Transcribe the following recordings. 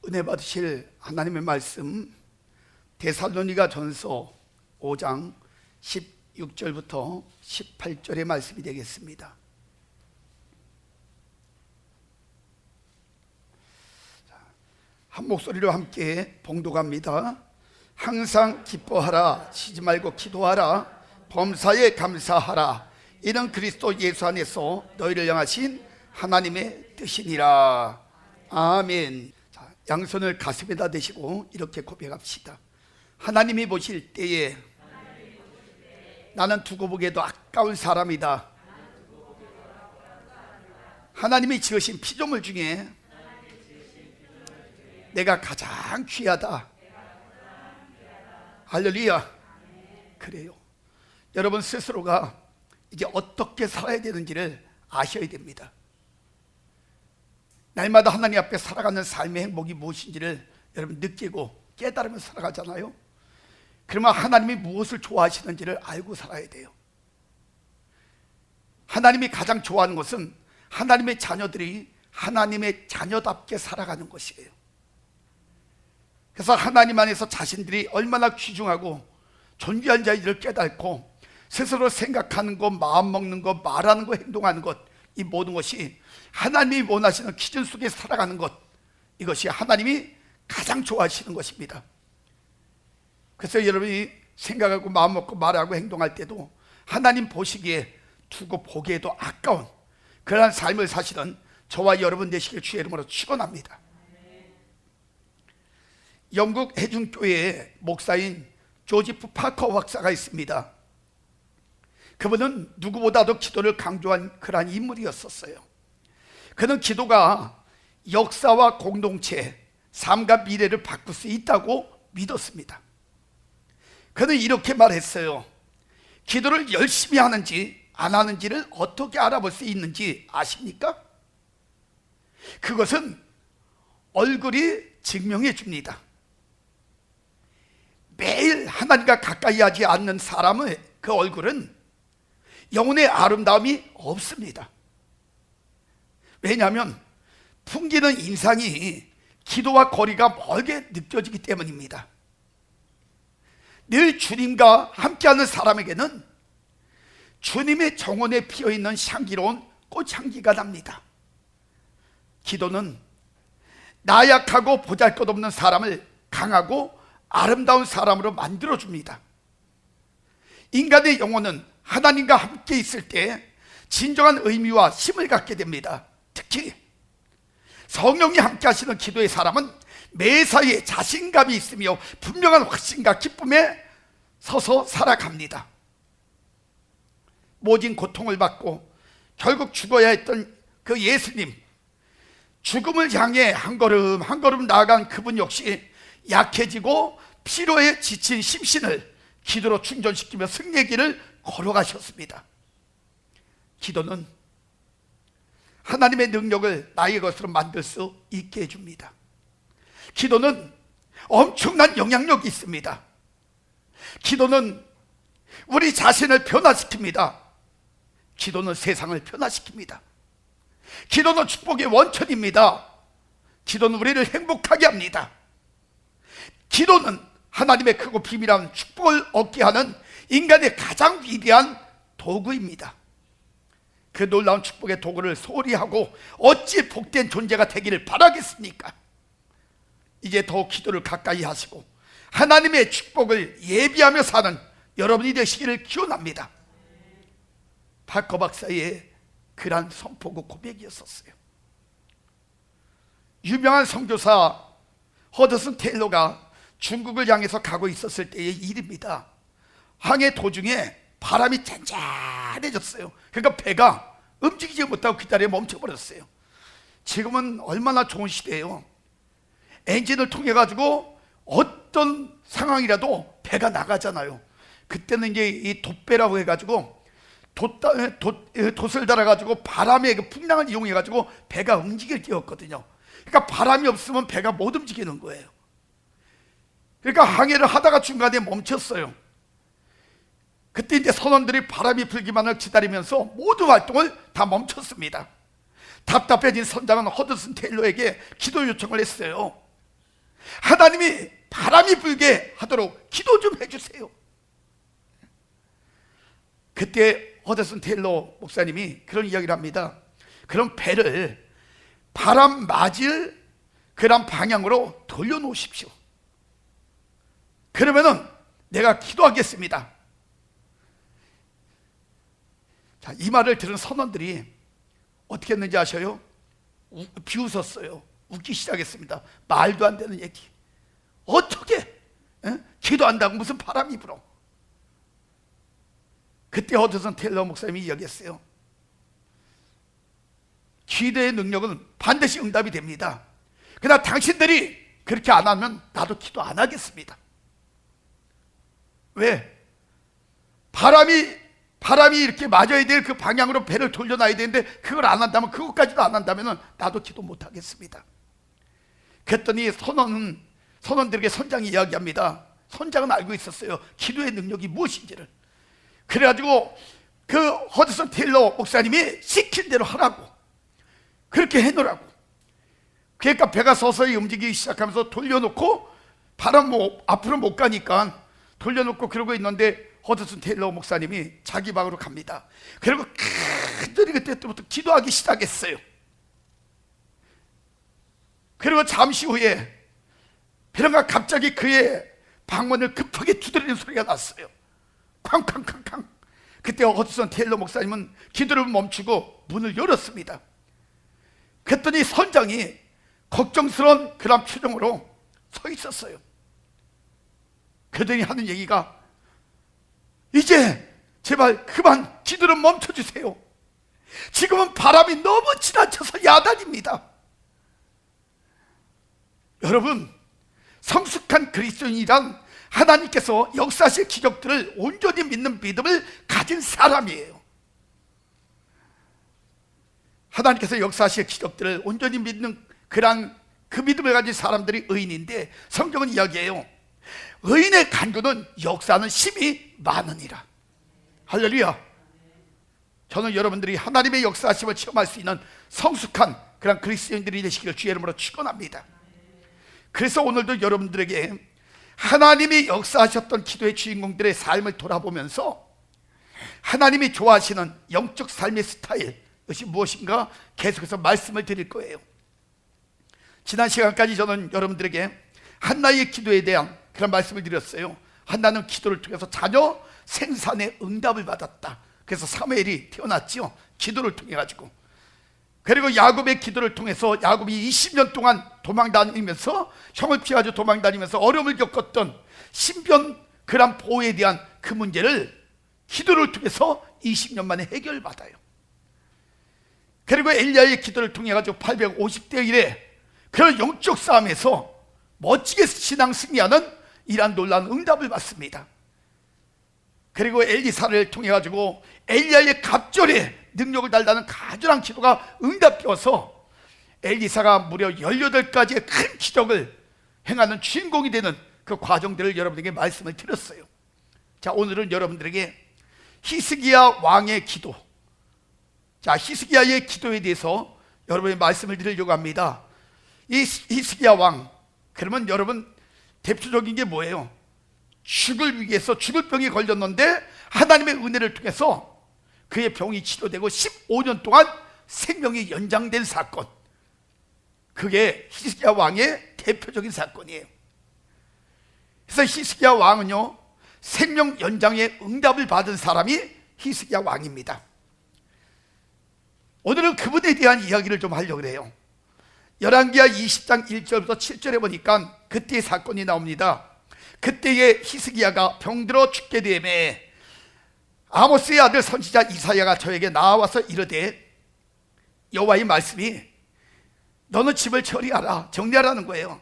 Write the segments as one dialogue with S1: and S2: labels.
S1: 은혜 받으실 하나님의 말씀 데살로니가 전서 5장 16절부터 18절의 말씀이 되겠습니다. 한 목소리로 함께 봉독합니다. 항상 기뻐하라, 쉬지 말고 기도하라, 범사에 감사하라. 이는 그리스도 예수 안에서 너희를 향하신 하나님의 뜻이니라. 아멘. 자, 양손을 가슴에다 대시고 이렇게 고백합시다. 하나님이 보실 때에 나는 두고 보기에도 아까운 사람이다. 하나님이 지으신 피조물 중에 내가 가장 귀하다. 할렐루야. 그래요. 여러분 스스로가 이제 어떻게 살아야 되는지를 아셔야 됩니다. 날마다 하나님 앞에 살아가는 삶의 행복이 무엇인지를 여러분 느끼고 깨달으며 살아가잖아요. 그러면 하나님이 무엇을 좋아하시는지를 알고 살아야 돼요. 하나님이 가장 좋아하는 것은 하나님의 자녀들이 하나님의 자녀답게 살아가는 것이에요. 그래서 하나님 안에서 자신들이 얼마나 귀중하고 존귀한 자인지를 깨닫고 스스로 생각하는 것, 마음 먹는 것, 말하는 것, 행동하는 것, 이 모든 것이 하나님이 원하시는 기준 속에 살아가는 것, 이것이 하나님이 가장 좋아하시는 것입니다. 그래서 여러분이 생각하고 마음 먹고 말하고 행동할 때도 하나님 보시기에 두고 보기에도 아까운 그러한 삶을 사시는 저와 여러분 되시길 주의 이름으로 축원합니다. 영국 해중교회의 목사인 조지프 파커 박사가 있습니다. 그분은 누구보다도 기도를 강조한 그러한 인물이었었어요. 그는 기도가 역사와 공동체, 삶과 미래를 바꿀 수 있다고 믿었습니다. 그는 이렇게 말했어요. 기도를 열심히 하는지 안 하는지를 어떻게 알아볼 수 있는지 아십니까? 그것은 얼굴이 증명해 줍니다. 매일 하나님과 가까이 하지 않는 사람의 그 얼굴은 영혼의 아름다움이 없습니다. 왜냐하면 풍기는 인상이 기도와 거리가 멀게 느껴지기 때문입니다. 늘 주님과 함께하는 사람에게는 주님의 정원에 피어있는 향기로운 꽃향기가 납니다. 기도는 나약하고 보잘것없는 사람을 강하고 아름다운 사람으로 만들어줍니다. 인간의 영혼은 하나님과 함께 있을 때 진정한 의미와 힘을 갖게 됩니다. 특히 성령이 함께 하시는 기도의 사람은 매사에 자신감이 있으며 분명한 확신과 기쁨에 서서 살아갑니다. 모진 고통을 받고 결국 죽어야 했던 그 예수님, 죽음을 향해 한 걸음 한 걸음 나아간 그분 역시 약해지고 피로에 지친 심신을 기도로 충전시키며 승리의 길을 걸어가셨습니다. 기도는 하나님의 능력을 나의 것으로 만들 수 있게 해줍니다. 기도는 엄청난 영향력이 있습니다. 기도는 우리 자신을 변화시킵니다. 기도는 세상을 변화시킵니다. 기도는 축복의 원천입니다. 기도는 우리를 행복하게 합니다. 기도는 하나님의 크고 비밀한 축복을 얻게 하는 인간의 가장 위대한 도구입니다. 그 놀라운 축복의 도구를 소홀히 하고 어찌 복된 존재가 되기를 바라겠습니까? 이제 더 기도를 가까이 하시고 하나님의 축복을 예비하며 사는 여러분이 되시기를 기원합니다. 파커 박사의 그런 선포고 고백이었었어요. 유명한 선교사 허드슨 테일러가 중국을 향해서 가고 있었을 때의 일입니다. 항해 도중에 바람이 잔잔해졌어요. 그러니까 배가 움직이지 못하고 그 자리에 멈춰버렸어요. 지금은 얼마나 좋은 시대예요. 엔진을 통해 가지고 어떤 상황이라도 배가 나가잖아요. 그때는 이제 이 돛배라고 해가지고 돛을 달아가지고 바람의 그 풍랑을 이용해가지고 배가 움직일 때였거든요. 그러니까 바람이 없으면 배가 못 움직이는 거예요. 그러니까 항해를 하다가 중간에 멈췄어요. 그때 이제 선원들이 바람이 불기만을 기다리면서 모든 활동을 다 멈췄습니다. 답답해진 선장은 허드슨 테일러에게 기도 요청을 했어요. 하나님이 바람이 불게 하도록 기도 좀 해주세요. 그때 허드슨 테일러 목사님이 그런 이야기를 합니다. 그럼 배를 바람 맞을 그런 방향으로 돌려놓으십시오. 그러면은 내가 기도하겠습니다. 자, 이 말을 들은 선원들이 어떻게 했는지 아셔요? 비웃었어요. 웃기 시작했습니다. 말도 안 되는 얘기. 어떻게 기도한다고 무슨 바람이 불어? 그때 허드슨 테일러 목사님이 이야기했어요. 기도의 능력은 반드시 응답이 됩니다. 그러나 당신들이 그렇게 안 하면 나도 기도 안 하겠습니다. 왜? 바람이 이렇게 맞아야 될 그 방향으로 배를 돌려놔야 되는데 그걸 안 한다면, 그것까지도 안 한다면 나도 기도 못 하겠습니다. 그랬더니 선원들에게 선장이 이야기합니다. 선장은 알고 있었어요. 기도의 능력이 무엇인지를. 그래가지고 그 허드슨 테일러 목사님이 시킨 대로 하라고, 그렇게 해놓으라고. 그러니까 배가 서서히 움직이기 시작하면서 돌려놓고, 바람 앞으로 못 가니까 돌려놓고 그러고 있는데 허드슨 테일러 목사님이 자기 방으로 갑니다. 그리고 간절히 그때부터 기도하기 시작했어요. 그리고 잠시 후에 배가 갑자기 그의 방문을 급하게 두드리는 소리가 났어요. 쾅쾅쾅쾅. 그때 허드슨 테일러 목사님은 기도를 멈추고 문을 열었습니다. 그랬더니 선장이 걱정스러운 그런 표정으로 서 있었어요. 그러더니 하는 얘기가, 이제 제발 그만 기도를 멈춰주세요. 지금은 바람이 너무 지나쳐서 야단입니다. 여러분, 성숙한 그리스도인이란 하나님께서 역사하실 기적들을 온전히 믿는 믿음을 가진 사람이에요. 하나님께서 역사하실 기적들을 온전히 믿는 그 믿음을 가진 사람들이 의인인데, 성경은 이야기해요. 의인의 간구는 역사하는 힘이 많으니라. 할렐루야. 저는 여러분들이 하나님의 역사하심을 체험할 수 있는 성숙한 그런 그리스도인들이 되시기를 주의 이름으로 축원합니다. 그래서 오늘도 여러분들에게 하나님이 역사하셨던 기도의 주인공들의 삶을 돌아보면서 하나님이 좋아하시는 영적 삶의 스타일, 이것이 무엇인가 계속해서 말씀을 드릴 거예요. 지난 시간까지 저는 여러분들에게 한나의 기도에 대한 그런 말씀을 드렸어요. 한나는 기도를 통해서 자녀 생산의 응답을 받았다. 그래서 사무엘이 태어났지요. 기도를 통해 가지고. 그리고 야곱의 기도를 통해서 야곱이 20년 동안 도망다니면서, 형을 피하고 도망다니면서 어려움을 겪었던 신변 그런 보호에 대한 그 문제를 기도를 통해서 20년 만에 해결받아요. 그리고 엘리야의 기도를 통해 가지고 850대 1에 그런 영적 싸움에서 멋지게 신앙 승리하는 이러한 놀라운 응답을 받습니다. 그리고 엘리사를 통해 가지고 엘리야의 갑절에 능력을 달라는 간절한 기도가 응답되어서 엘리사가 무려 18가지의 큰 기적을 행하는 주인공이 되는 그 과정들을 여러분에게 말씀을 드렸어요. 자, 오늘은 여러분들에게 히스기야 왕의 기도, 자, 히스기야의 기도에 대해서 여러분의 말씀을 드리려고 합니다. 이 히스기야 왕, 그러면 여러분 대표적인 게 뭐예요? 죽을 위기에서 죽을 병이 걸렸는데 하나님의 은혜를 통해서 그의 병이 치료되고 15년 동안 생명이 연장된 사건, 그게 히스기야 왕의 대표적인 사건이에요. 그래서 히스기야 왕은요, 생명 연장의 응답을 받은 사람이 히스기야 왕입니다. 오늘은 그분에 대한 이야기를 좀 하려고 해요. 열왕기하 20장 1절부터 7절에 보니까 그때의 사건이 나옵니다. 그때에 히스기야가 병들어 죽게 되매 아모스의 아들 선지자 이사야가 저에게 나와서 이르되, 여호와의 말씀이 너는 집을 처리하라, 정리하라는 거예요.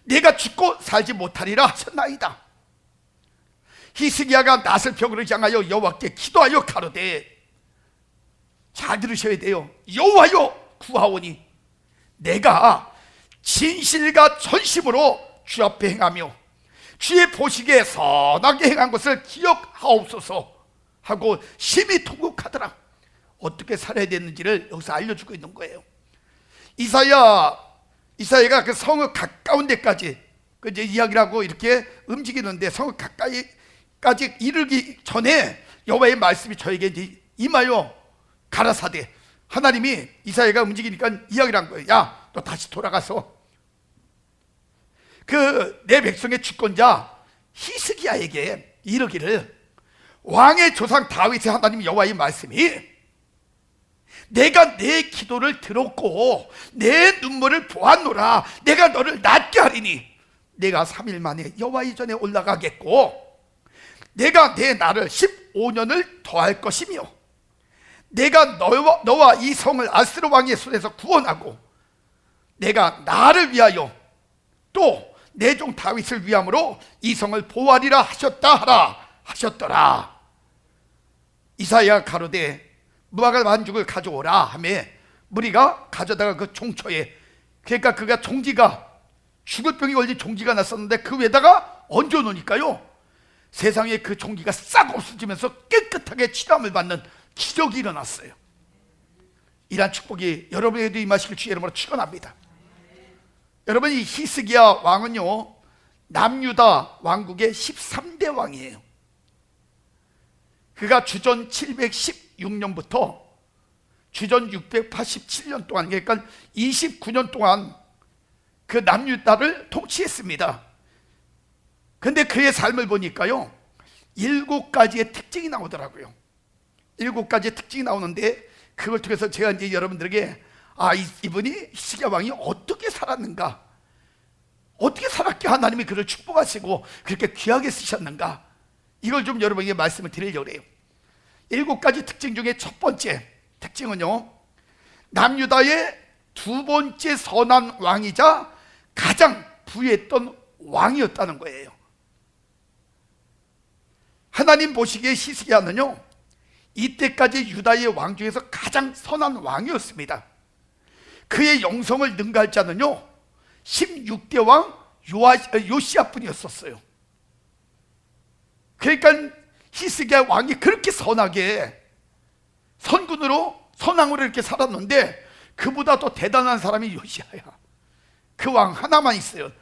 S1: 내가 죽고 살지 못하리라 하셨나이다. 히스기야가 낫을 벽으로 향하여 여호와께 기도하여 가로되, 잘 들으셔야 돼요. 여호와여 구하오니 내가 진실과 전심으로 주 앞에 행하며 주의 보시기에 선하게 행한 것을 기억하옵소서 하고 심히 통곡하더라. 어떻게 살아야 되는지를 여기서 알려주고 있는 거예요. 이사야가 그 성읍 가까운 데까지 그 이제 이야기를 하고 이렇게 움직이는데 성읍 가까이까지 이르기 전에 여호와의 말씀이 저에게 이제 임하여 가라사대, 하나님이 이사야가 움직이니까 이야기를 한 거예요. 야, 너 다시 돌아가서 그 내 백성의 주권자 히스기야에게 이르기를, 왕의 조상 다윗의 하나님 여호와의 말씀이 내가 내 기도를 들었고 내 눈물을 보았노라. 내가 너를 낫게 하리니 내가 3일 만에 여호와의 전에 올라가겠고 내가 내 날을 15년을 더할 것이며 내가 너와 이 성을 아스르 왕의 손에서 구원하고 내가 나를 위하여 또 내 종 다윗을 위함으로 이 성을 보호하리라 하셨다 하라 하셨더라. 이사야 가로되 무화과 반죽을 가져오라 하며 무리가 가져다가 그 종초에, 그러니까 그가 종지가 죽을 병이 걸린 종지가 났었는데 그 위에다가 얹어 놓으니까요 세상에 그 종기가 싹 없어지면서 깨끗하게 치료함을 받는 기적이 일어났어요. 이러한 축복이 여러분에게도 임하시길 주의 이름으로 축원합니다. 여러분, 이 히스기야 왕은요 남유다 왕국의 13대 왕이에요. 그가 주전 716년부터 주전 687년 동안, 그러니까 29년 동안 그 남유다를 통치했습니다. 근데 그의 삶을 보니까요 7가지의 특징이 나오더라고요. 7가지의 특징이 나오는데 그걸 통해서 제가 이제 여러분들에게 이분이 히스기야 왕이 어떻게 살았는가, 어떻게 살았기에 하나님이 그를 축복하시고 그렇게 귀하게 쓰셨는가, 이걸 좀 여러분에게 말씀을 드리려고 해요. 7가지 특징 중에 첫 번째 특징은요 남유다의 두 번째 선한 왕이자 가장 부유했던 왕이었다는 거예요. 하나님 보시기에 히스기야는요 이때까지 유다의 왕 중에서 가장 선한 왕이었습니다. 그의 영성을 능가할 자는요 16대 왕 요시야뿐이었어요. 그러니까 히스기야 왕이 그렇게 선하게 선군으로 선왕으로 이렇게 살았는데 그보다 더 대단한 사람이 요시야야. 그 왕 하나만 있어요.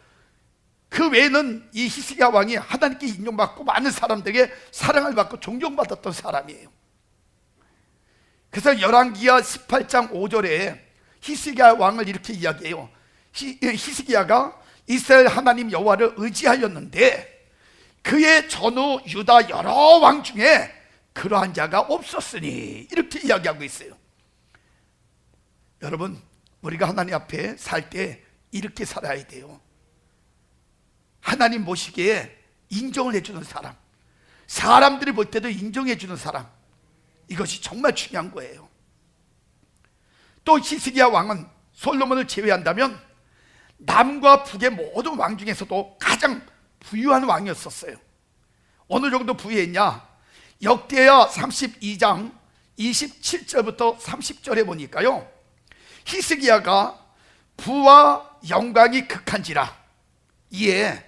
S1: 그 외에는 이 히스기야 왕이 하나님께 인정받고 많은 사람들에게 사랑을 받고 존경받았던 사람이에요. 그래서 열왕기하 18장 5절에 히스기야 왕을 이렇게 이야기해요. 히스기야가 이스라엘 하나님 여호와를 의지하였는데 그의 전후 유다 여러 왕 중에 그러한 자가 없었으니, 이렇게 이야기하고 있어요. 여러분, 우리가 하나님 앞에 살 때 이렇게 살아야 돼요. 하나님 보시기에 인정을 해주는 사람, 사람들이 볼 때도 인정해주는 사람, 이것이 정말 중요한 거예요. 또 히스기야 왕은 솔로몬을 제외한다면 남과 북의 모든 왕 중에서도 가장 부유한 왕이었었어요. 어느 정도 부유했냐? 역대하 32장 27절부터 30절에 보니까요 히스기야가 부와 영광이 극한지라 이에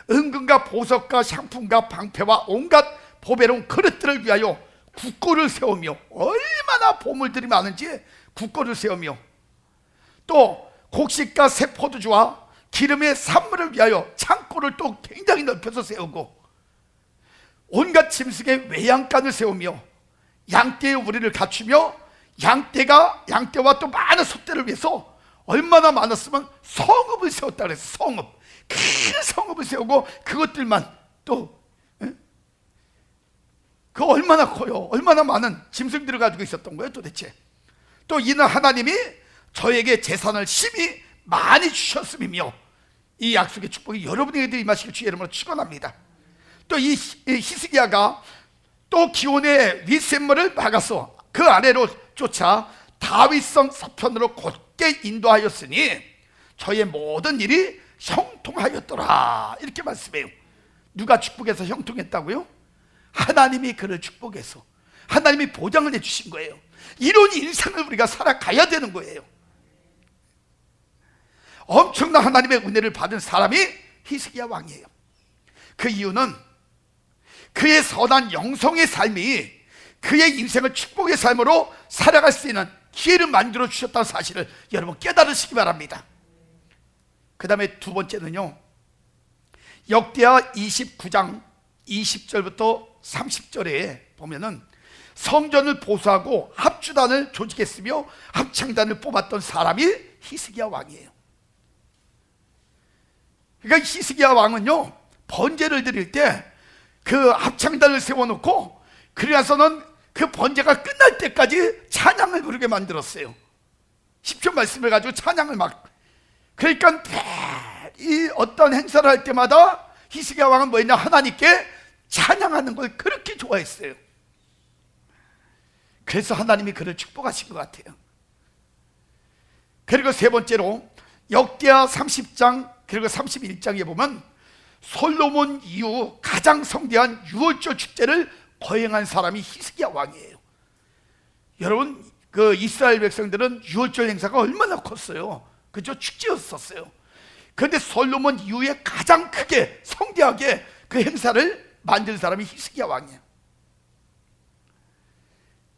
S1: 은금과 보석과 향품과 방패와 온갖 보배로운 그릇들을 위하여 국고를 세우며, 얼마나 보물들이 많은지 국고를 세우며, 또 곡식과 새 포도주와 기름의 산물을 위하여 창고를 또 굉장히 넓혀서 세우고, 온갖 짐승의 외양간을 세우며 양떼의 우리를 갖추며 양떼와 또 많은 소떼를 위해서 얼마나 많았으면 성읍을 세웠다 그랬어요. 성읍, 큰 성읍을 세우고 그것들만 또 그 얼마나 커요. 얼마나 많은 짐승들을 가지고 있었던 거예요 도대체. 또 이는 하나님이 저에게 재산을 심히 많이 주셨음이며 이 약속의 축복이 여러분에게도 임하시길 주의 이름으로 축원합니다. 또 이 히스기야가 또 기온의 윗샘물을 막아서 그 아래로 쫓아 다윗성 서편으로 곧게 인도하였으니 저의 모든 일이 형통하였더라, 이렇게 말씀해요. 누가 축복해서 형통했다고요? 하나님이 그를 축복해서 하나님이 보장을 해주신 거예요. 이런 인생을 우리가 살아가야 되는 거예요. 엄청난 하나님의 은혜를 받은 사람이 히스기야 왕이에요. 그 이유는 그의 선한 영성의 삶이 그의 인생을 축복의 삶으로 살아갈 수 있는 기회를 만들어 주셨다는 사실을 여러분 깨달으시기 바랍니다. 그 다음에 두 번째는요 역대하 29장 20절부터 30절에 보면은 성전을 보수하고 합주단을 조직했으며 합창단을 뽑았던 사람이 히스기야 왕이에요. 그러니까 히스기야 왕은요, 번제를 드릴 때 그 합창단을 세워놓고 그래서는 그 번제가 끝날 때까지 찬양을 부르게 만들었어요. 시편 말씀을 가지고 찬양을 막. 그러니까 이 어떤 행사를 할 때마다 히스기야 왕은 뭐였냐, 하나님께 찬양하는 걸 그렇게 좋아했어요. 그래서 하나님이 그를 축복하신 것 같아요. 그리고 세 번째로 역대하 30장 그리고 31장에 보면 솔로몬 이후 가장 성대한 유월절 축제를 거행한 사람이 히스기야 왕이에요. 여러분, 그 이스라엘 백성들은 유월절 행사가 얼마나 컸어요. 그죠? 축제였었어요. 그런데 솔로몬 이후에 가장 크게 성대하게 그 행사를 만든 사람이 히스기야 왕이에요.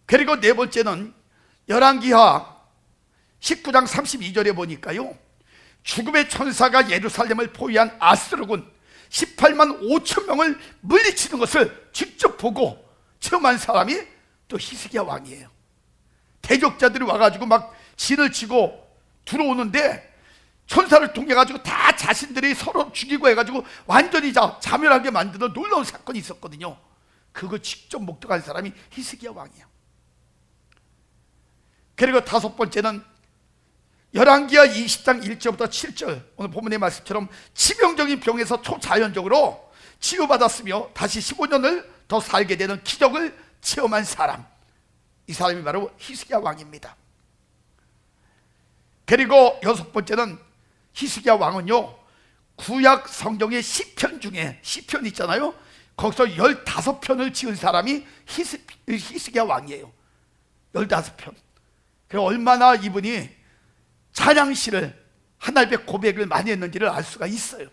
S1: 그리고 네 번째는 열왕기하 19장 32절에 보니까요, 죽음의 천사가 예루살렘을 포위한 아스르군 18만 5천 명을 물리치는 것을 직접 보고 체험한 사람이 또 히스기야 왕이에요. 대적자들이 와가지고 막 진을 치고 들어오는데 천사를 통해 가지고 다 자신들이 서로 죽이고 해가지고 완전히 자멸하게 만드는 놀라운 사건이 있었거든요. 그거 직접 목격한 사람이 히스기야 왕이에요. 그리고 다섯 번째는 열왕기하 20장 1절부터 7절, 오늘 본문의 말씀처럼 치명적인 병에서 초자연적으로 치유받았으며 다시 15년을 더 살게 되는 기적을 체험한 사람, 이 사람이 바로 히스기야 왕입니다. 그리고 여섯 번째는 히스기야 왕은요, 구약 성경의 시편 중에 시편 있잖아요, 거기서 15편을 지은 사람이 히스기야 왕이에요. 15편. 그래서 얼마나 이분이 찬양시를 하나님의 고백을 많이 했는지를 알 수가 있어요.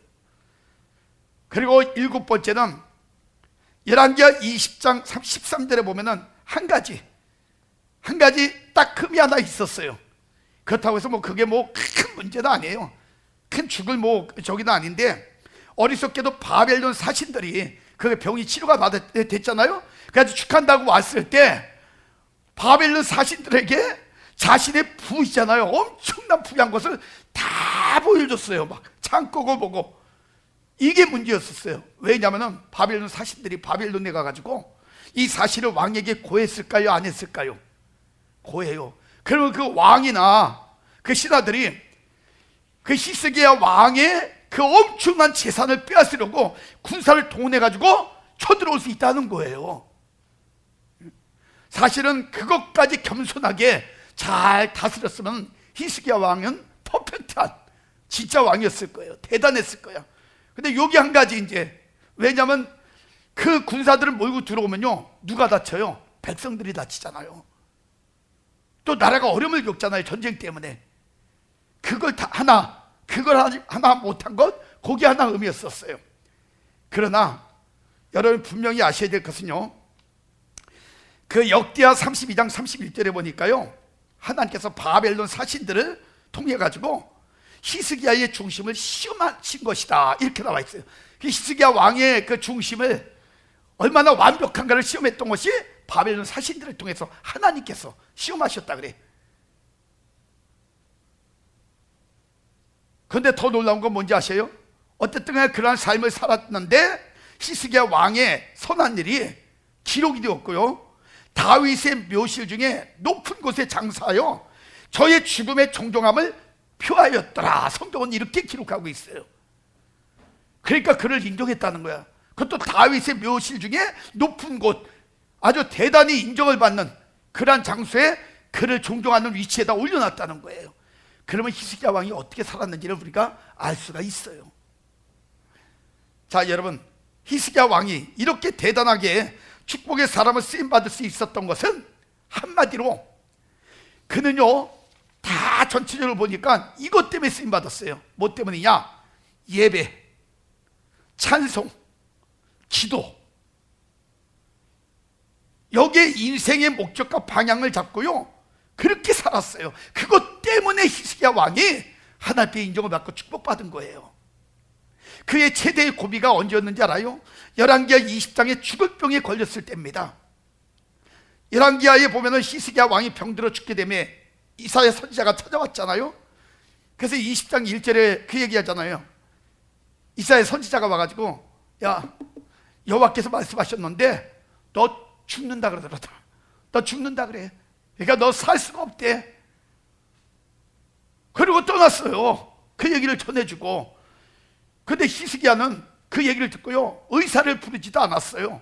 S1: 그리고 일곱 번째는 열왕기하 20장 13절에 보면은 한 가지 딱 흠이 하나 있었어요. 그렇다고 해서 그게 큰 문제는 아니에요. 큰 죽을 저기는 아닌데, 어리석게도 바벨론 사신들이 그 병이 치료가 됐잖아요. 그래서 축한다고 왔을 때 바벨론 사신들에게 자신의 부있잖아요, 엄청난 부한 것을 다 보여줬어요. 막 창고고 뭐고. 이게 문제였었어요. 왜냐하면 바벨론 사신들이 바벨론에 가가지고 이 사실을 왕에게 고했을까요, 안 했을까요? 고해요. 그러면 그 왕이나 그 신하들이 그 히스기야 왕의 그 엄청난 재산을 빼앗으려고 군사를 동원해가지고 쳐들어올 수 있다는 거예요. 사실은 그것까지 겸손하게 잘 다스렸으면 히스기야 왕은 퍼펙트한 진짜 왕이었을 거예요. 대단했을 거야. 근데 여기 한 가지, 이제 왜냐하면 그 군사들을 몰고 들어오면요, 누가 다쳐요? 백성들이 다치잖아요. 또 나라가 어려움을 겪잖아요, 전쟁 때문에. 그걸 하나 못한 것, 거기 하나 의미였었어요. 그러나 여러분 분명히 아셔야 될 것은요, 그 역대하 32장 31절에 보니까요, 하나님께서 바벨론 사신들을 통해 가지고 히스기야의 중심을 시험하신 것이다, 이렇게 나와 있어요. 그 히스기야 왕의 그 중심을 얼마나 완벽한가를 시험했던 것이 바벨론 사신들을 통해서 하나님께서 시험하셨다 그래. 그런데 더 놀라운 건 뭔지 아세요? 어쨌든 간에 그러한 삶을 살았는데 히스기야 왕의 선한 일이 기록이 되었고요, 다윗의 묘실 중에 높은 곳에 장사하여 저의 죽음의 정정함을 표하였더라. 성경은 이렇게 기록하고 있어요. 그러니까 그를 인정했다는 거야. 그것도 다윗의 묘실 중에 높은 곳, 아주 대단히 인정을 받는 그러한 장소에 그를 존경하는 위치에다 올려놨다는 거예요. 그러면 히스기야 왕이 어떻게 살았는지를 우리가 알 수가 있어요. 자, 여러분, 히스기야 왕이 이렇게 대단하게 축복의 사람을 쓰임받을 수 있었던 것은 한마디로 그는요, 다 전체적으로 보니까 이것 때문에 쓰임받았어요. 뭐 때문이냐? 예배, 찬송, 기도, 여기에 인생의 목적과 방향을 잡고요, 그렇게 살았어요. 그것 때문에 히스기야 왕이 하나님의 인정을 받고 축복받은 거예요. 그의 최대의 고비가 언제였는지 알아요? 열왕기하 20장에 죽을 병에 걸렸을 때입니다. 열왕기하에 보면은 히스기야 왕이 병들어 죽게 되며 이사야 선지자가 찾아왔잖아요. 그래서 20장 1절에 그 얘기하잖아요. 이사야 선지자가 와가지고, 야, 여호와께서 말씀하셨는데 너 죽는다 그러더라. 너 죽는다 그래. 그러니까 너 살 수가 없대. 그리고 떠났어요. 그 얘기를 전해주고. 근데 히스기야는 그 얘기를 듣고요, 의사를 부르지도 않았어요.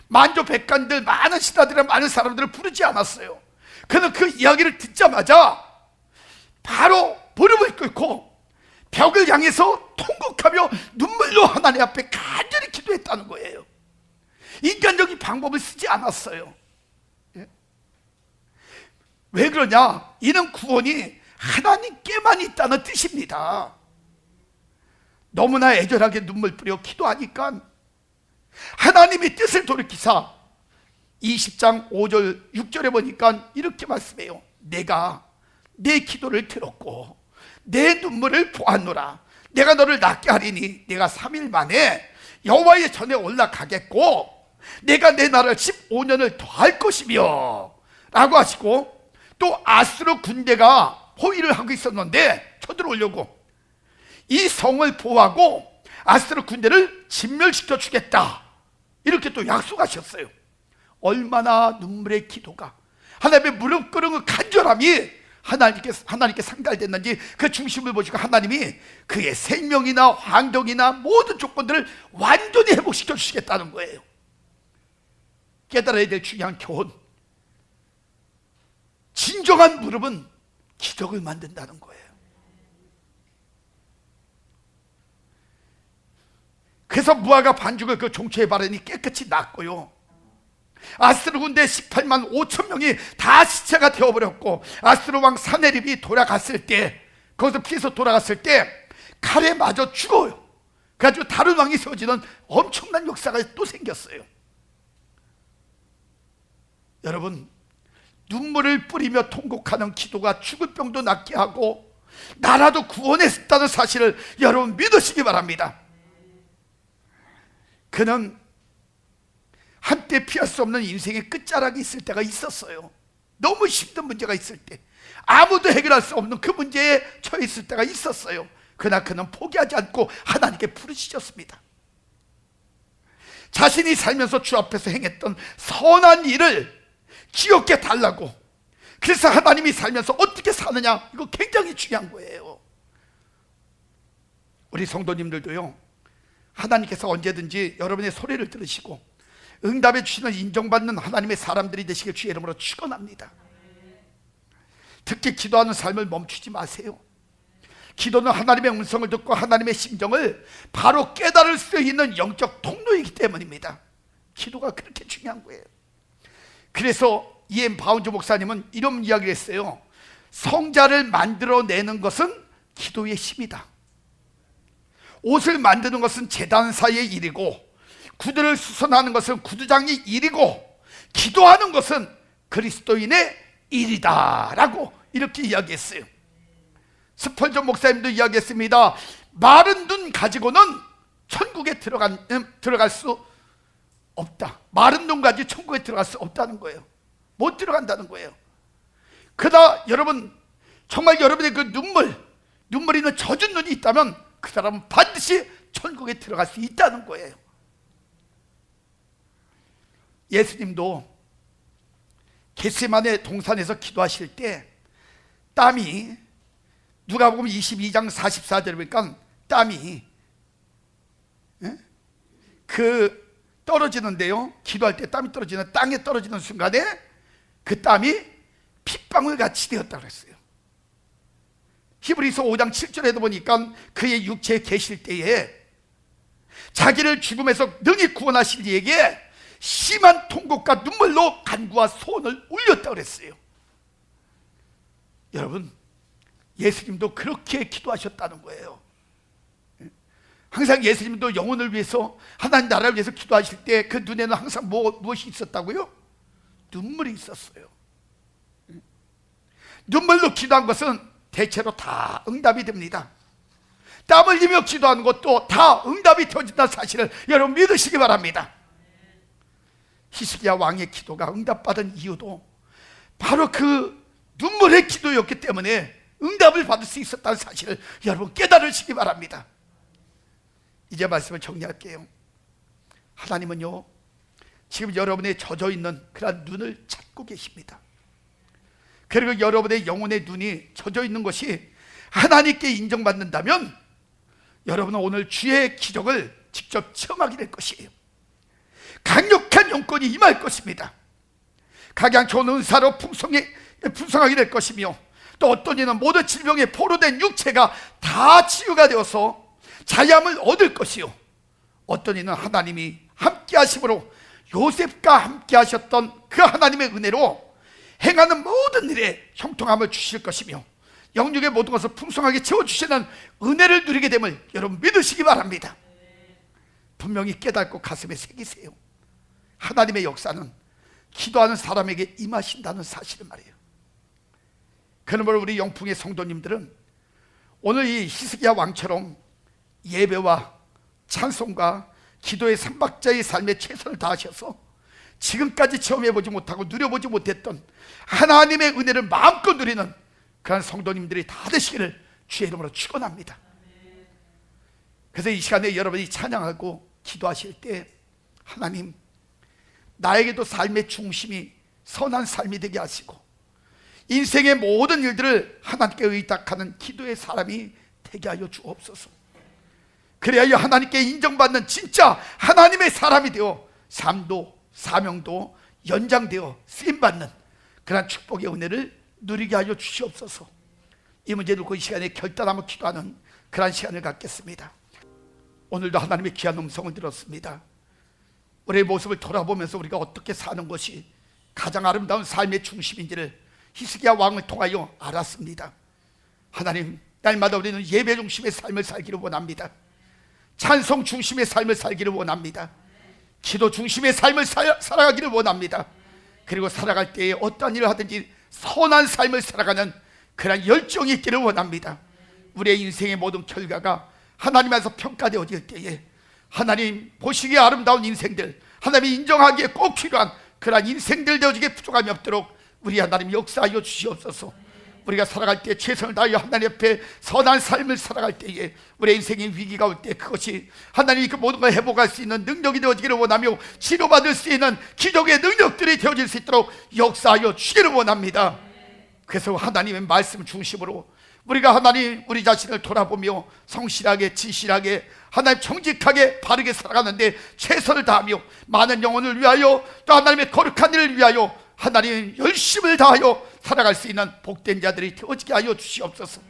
S1: 만조 백관들, 많은 신하들이나 많은 사람들을 부르지 않았어요. 그는 그 이야기를 듣자마자 바로 무릎을 꿇고 벽을 향해서 통곡하며 눈물로 하나님 앞에 간절히 기도했다는 거예요. 인간적인 방법을 쓰지 않았어요. 왜 그러냐? 이는 구원이 하나님께만 있다는 뜻입니다. 너무나 애절하게 눈물 뿌려 기도하니까 하나님의 뜻을 돌이키사 20장 5절 6절에 보니까 이렇게 말씀해요. 내가 내 기도를 들었고 내 눈물을 보았노라. 내가 너를 낫게 하리니 내가 3일 만에 여호와의 전에 올라가겠고 내가 내 나라를 15년을 더할 것이며 라고 하시고, 또 아수르 군대가 호위를 하고 있었는데 쳐들어오려고 이 성을 보호하고 아수르 군대를 진멸시켜 주겠다, 이렇게 또 약속하셨어요. 얼마나 눈물의 기도가, 하나님의 무릎 꿇은 간절함이 하나님께 상달됐는지 그 중심을 보시고 하나님이 그의 생명이나 환경이나 모든 조건들을 완전히 회복시켜 주시겠다는 거예요. 깨달아야 될 중요한 교훈, 진정한 무릎은 기적을 만든다는 거예요. 그래서 무화과 반죽을 그 종초에 바르니 깨끗이 낫고요, 아스르 군대 18만 5천 명이 다 시체가 되어버렸고, 아스르 왕 사네립이 돌아갔을 때, 거기서 피해서 돌아갔을 때 칼에 맞아 죽어요. 그래가지고 다른 왕이 세워지는 엄청난 역사가 또 생겼어요. 여러분, 눈물을 뿌리며 통곡하는 기도가 죽을 병도 낫게 하고 나라도 구원했다는 사실을 여러분 믿으시기 바랍니다. 그는 한때 피할 수 없는 인생의 끝자락이 있을 때가 있었어요. 너무 힘든 문제가 있을 때, 아무도 해결할 수 없는 그 문제에 처해 있을 때가 있었어요. 그러나 그는 포기하지 않고 하나님께 부르짖었습니다. 자신이 살면서 주 앞에서 행했던 선한 일을 기억해 달라고. 그래서 하나님이 살면서 어떻게 사느냐, 이거 굉장히 중요한 거예요. 우리 성도님들도요, 하나님께서 언제든지 여러분의 소리를 들으시고 응답해 주시는, 인정받는 하나님의 사람들이 되시길 주의 이름으로 축원합니다. 특히 기도하는 삶을 멈추지 마세요. 기도는 하나님의 음성을 듣고 하나님의 심정을 바로 깨달을 수 있는 영적 통로이기 때문입니다. 기도가 그렇게 중요한 거예요. 그래서 이엠 바운조 목사님은 이런 이야기를 했어요. 성자를 만들어내는 것은 기도의 힘이다. 옷을 만드는 것은 제단사의 일이고, 구두를 수선하는 것은 구두장의 일이고, 기도하는 것은 그리스도인의 일이다 라고 이렇게 이야기했어요. 스펄전 목사님도 이야기했습니다. 마른 눈 가지고는 천국에 들어갈 수 없다. 마른 눈 가지고 천국에 들어갈 수 없다는 거예요. 못 들어간다는 거예요. 그러나 여러분, 정말 여러분의 그 눈물이 있는 젖은 눈이 있다면 그 사람은 반드시 천국에 들어갈 수 있다는 거예요. 예수님도 겟세마네 동산에서 기도하실 때 땀이, 누가복음 22장 44절에 보니까 땀이 떨어지는데요, 기도할 때 땀이 떨어지는, 땅에 떨어지는 순간에 그 땀이 핏방울 같이 되었다고 그랬어요. 히브리서 5장 7절에도 보니까 그의 육체에 계실 때에 자기를 죽음에서 능히 구원하실 이에게 심한 통곡과 눈물로 간구와 소원을 올렸다고 그랬어요. 여러분, 예수님도 그렇게 기도하셨다는 거예요. 항상 예수님도 영혼을 위해서, 하나님 나라를 위해서 기도하실 때 그 눈에는 항상 무엇이 있었다고요? 눈물이 있었어요. 눈물로 기도한 것은 대체로 다 응답이 됩니다. 땀 흘리며 기도하는 것도 다 응답이 되어진다는 사실을 여러분 믿으시기 바랍니다. 히스기야 왕의 기도가 응답받은 이유도 바로 그 눈물의 기도였기 때문에 응답을 받을 수 있었다는 사실을 여러분 깨달으시기 바랍니다. 이제 말씀을 정리할게요. 하나님은요, 지금 여러분의 젖어 있는 그런 눈을 찾고 계십니다. 그리고 여러분의 영혼의 눈이 젖어 있는 것이 하나님께 인정받는다면 여러분은 오늘 주의 기적을 직접 체험하게 될 것이에요. 강력한 영권이 임할 것입니다. 각양 좋은 은사로 풍성하게 될 것이며, 또 어떤 이는 모든 질병에 포로된 육체가 다 치유가 되어서 자유함을 얻을 것이요, 어떤 이는 하나님이 함께 하심으로 요셉과 함께 하셨던 그 하나님의 은혜로 행하는 모든 일에 형통함을 주실 것이며, 영육의 모든 것을 풍성하게 채워주시는 은혜를 누리게 됨을 여러분 믿으시기 바랍니다. 분명히 깨닫고 가슴에 새기세요. 하나님의 역사는 기도하는 사람에게 임하신다는 사실을 말이에요. 그러므로 우리 영풍의 성도님들은 오늘 이 히스기야 왕처럼 예배와 찬송과 기도의 삼박자의 삶에 최선을 다하셔서 지금까지 체험해보지 못하고 누려보지 못했던 하나님의 은혜를 마음껏 누리는 그런 성도님들이 다 되시기를 주의 이름으로 축원합니다. 그래서 이 시간에 여러분이 찬양하고 기도하실 때, 하나님, 나에게도 삶의 중심이 선한 삶이 되게 하시고 인생의 모든 일들을 하나님께 의탁하는 기도의 사람이 되게 하여 주옵소서. 그래야 하나님께 인정받는 진짜 하나님의 사람이 되어 삶도 사명도 연장되어 쓰임받는 그런 축복의 은혜를 누리게 하여 주시옵소서. 이 문제를 놓고 이 시간에 결단하며 기도하는 그런 시간을 갖겠습니다. 오늘도 하나님의 귀한 음성을 들었습니다. 우리의 모습을 돌아보면서 우리가 어떻게 사는 것이 가장 아름다운 삶의 중심인지를 히스기야 왕을 통하여 알았습니다. 하나님, 날마다 우리는 예배 중심의 삶을 살기를 원합니다. 찬송 중심의 삶을 살기를 원합니다. 기도 중심의 삶을 살아가기를 원합니다. 그리고 살아갈 때에 어떠한 일을 하든지 선한 삶을 살아가는 그런 열정이 있기를 원합니다. 우리의 인생의 모든 결과가 하나님 안에서 평가되어질 때에 하나님 보시기에 아름다운 인생들, 하나님이 인정하기에 꼭 필요한 그러한 인생들 되어지게 부족함이 없도록 우리 하나님 역사하여 주시옵소서. 우리가 살아갈 때 최선을 다하여 하나님 앞에 선한 삶을 살아갈 때에 우리 인생의 위기가 올 때 그것이 하나님이 그 모든 걸 회복할 수 있는 능력이 되어지기를 원하며 치료받을 수 있는 기적의 능력들이 되어질 수 있도록 역사하여 주기를 원합니다. 그래서 하나님의 말씀 중심으로 우리가 하나님 우리 자신을 돌아보며 성실하게 진실하게 하나님 정직하게 바르게 살아가는데 최선을 다하며 많은 영혼을 위하여 또 하나님의 거룩한 일을 위하여 하나님 열심을 다하여 살아갈 수 있는 복된 자들이 되어지게 하여 주시옵소서.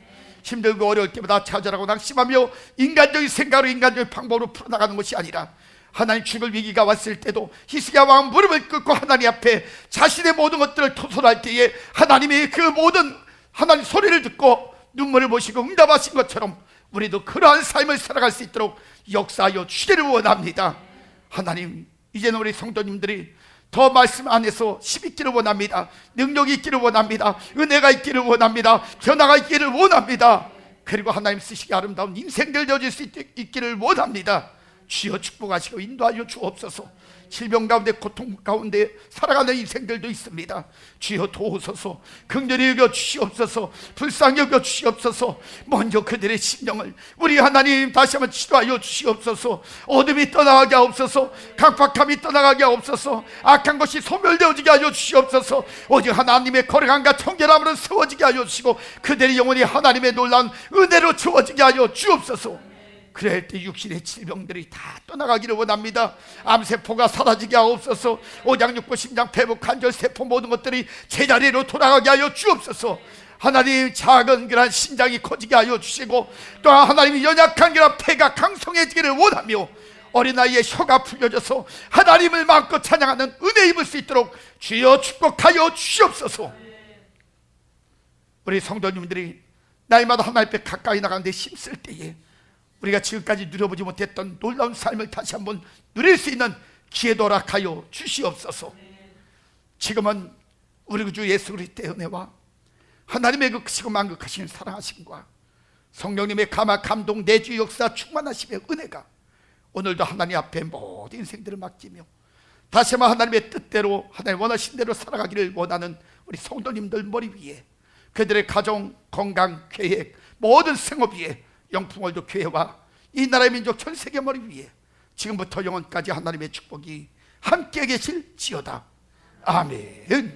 S1: 힘들고 어려울 때마다 좌절하고 낙심하며 인간적인 생각으로 인간적인 방법으로 풀어나가는 것이 아니라 하나님 죽을 위기가 왔을 때도 히스기야 왕은 무릎을 꿇고 하나님 앞에 자신의 모든 것들을 토설할 때에 하나님이 그 모든 하나님 소리를 듣고 눈물을 보시고 응답하신 것처럼 우리도 그러한 삶을 살아갈 수 있도록 역사하여 주기를 원합니다. 하나님, 이제는 우리 성도님들이 더 말씀 안에서 힘 있기를 원합니다. 능력이 있기를 원합니다. 은혜가 있기를 원합니다. 변화가 있기를 원합니다. 그리고 하나님 쓰시기 아름다운 인생들 되어질 수 있기를 원합니다. 주여 축복하시고 인도하여 주옵소서. 질병 가운데 고통 가운데 살아가는 인생들도 있습니다. 주여 도우소서. 긍휼히 여겨 주시옵소서. 불쌍히 여겨 주시옵소서. 먼저 그들의 심령을 우리 하나님 다시 한번 치료하여 주시옵소서. 어둠이 떠나가게 하옵소서. 강팍함이 떠나가게 하옵소서. 악한 것이 소멸되어지게 하여 주시옵소서. 오직 하나님의 거룩함과 청결함으로 세워지게 하여 주시고 그들의 영혼이 하나님의 놀라운 은혜로 채워지게 하여 주옵소서. 그럴 때 육신의 질병들이 다 떠나가기를 원합니다. 암세포가 사라지게 하옵소서. 오장육부 심장 폐부 관절 세포 모든 것들이 제자리로 돌아가게 하여 주옵소서. 하나님 작은 그런 심장이 커지게 하여 주시고 또 하나님이 연약한 그런 폐가 강성해지기를 원하며 어린아이의 혀가 풀려져서 하나님을 마음껏 찬양하는 은혜 입을 수 있도록 주여 축복하여 주시옵소서. 우리 성도님들이 날마다 하나님 앞에 가까이 나가는데 힘쓸 때에 우리가 지금까지 누려보지 못했던 놀라운 삶을 다시 한번 누릴 수 있는 기회도 허락하여 주시옵소서. 지금은 우리 주 예수 그리스도의 은혜와 하나님의 그 크시고 만극하신 사랑하심과 성령님의 감화 감동 내주 역사 충만하시며 은혜가 오늘도 하나님 앞에 모든 인생들을 맡기며 다시 한번 하나님의 뜻대로 하나님 원하신 대로 살아가기를 원하는 우리 성도님들 머리 위에, 그들의 가정, 건강, 계획, 모든 생업 위에, 영풍월드 교회와 이 나라의 민족 전 세계 머리 위에 지금부터 영원까지 하나님의 축복이 함께 계실지어다. 아멘.